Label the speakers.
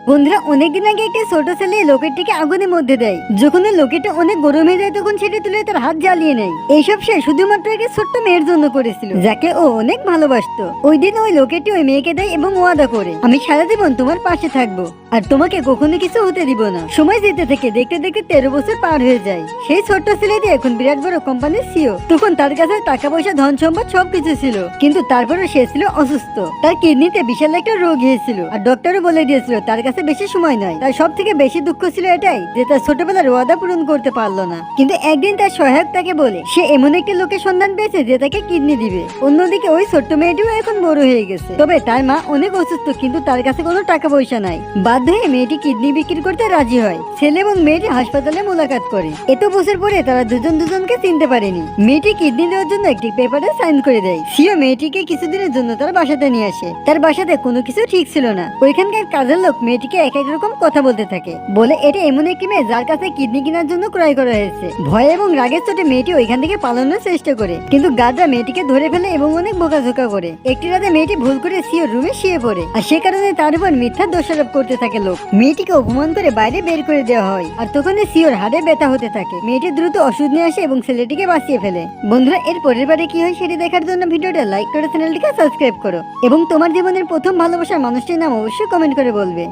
Speaker 1: বন্ধুরা অনেকদিন আগে একটা ছোট ছেলে লোকেরটিকে আগুনের মধ্যে দেয়। যখন ওই লোকেটা অনেক গরম হয়ে যায় তখন সেটা তুলে তার হাত জ্বালিয়ে নেয়। এইসব সে শুধুমাত্র একটা ছোট্ট মেয়ের জন্য করেছিল, যাকে ও অনেক ভালোবাসতো। ওই দিন ওই লোকেটি ওই মেয়েকে দেয় এবং ওয়াদা করে, আমি সারা জীবন তোমার পাশে থাকবো আর তোমাকে কখনো কিছু হতে দিব না। সময় যেতে থেকে দেখতে দেখতে 13 বছর পার হয়ে যায়। সেই ছোট্ট ছেলেটি এখন বিরাট বড় কোম্পানির সিও। তখন তার কাছে টাকা পয়সা ধন সম্পদ সবকিছু ছিল, কিন্তু তারপরে সে ছিল অসুস্থ। তার কিডনিতে বিশাল একটা রোগ হয়েছিল আর ডক্টরও বলে দিয়েছিল তার কাছে বেশি সময় নয়। তার সব থেকে বেশি দুঃখ ছিল এটাই যে তার ছোটবেলার ওয়াদা পূরণ করতে পারলো না। কিন্তু একদিন তার সহায়ক তাকে বলে সে এমন একটা লোকের সন্ধান পেয়েছে যে তাকে কিডনি দিবে। অন্যদিকে ওই ছোট্ট মেয়েটিও এখন বড় হয়ে গেছে, তবে তার মা অনেক অসুস্থ, কিন্তু তার কাছে কোনো টাকা পয়সা নাই। বাধ্য হয়ে মেয়েটি কিডনি বিক্রি করতে রাজি হয়। ছেলে এবং মেয়েটি হাসপাতালে মোলাকাত করে। এত বছর পরে তারা দুজন দুজনকে চিনতে পারেনি। মেয়েটি কিডনি দেওয়ার জন্য একটি পেপারে সাইন করে দেয়। সিও মেয়েটিকে কিছুদিনের জন্য তার বাসাতে নিয়ে আসে। তার বাসাতে কোনো কিছু ঠিক ছিল না। ওইখানকার কাজের লোক মেয়েটিকে এক এক রকম কথা বলতে থাকে, বলে এটা এমন একটি মেয়ে যার কাছে কিডনি কেনার জন্য ক্রয় করা হয়েছে। ভয় এবং রাগের চোটে মেয়েটি ওইখান থেকে পালানোর চেষ্টা করে, কিন্তু গার্ডরা মেয়েটিকে ধরে ফেলে এবং অনেক বোকাঝোকা করে। একটি রাতে মেয়েটি ভুল করে সিওর রুমে শুয়ে পড়ে, আর সে কারণে তার উপর মিথ্যা দোষারোপ করতে থাকে লোক। মেয়েটিকে অপমান করে বাইরে বের করে দেওয়া হয়, আর তখন সিওর হাড়ে ব্যথা হতে থাকে। মেয়েটি দ্রুত ওষুধ নিয়ে আসে এবং ছেলেটিকে বাঁচিয়ে ফেলে। বন্ধুরা এর পরের বারে কি হয় সেটি দেখার জন্য ভিডিওটা লাইক করে চ্যানেলটিকে সাবস্ক্রাইব করো এবং তোমার জীবনের প্রথম ভালোবাসার মানুষটির নাম অবশ্যই কমেন্ট করে বলবে।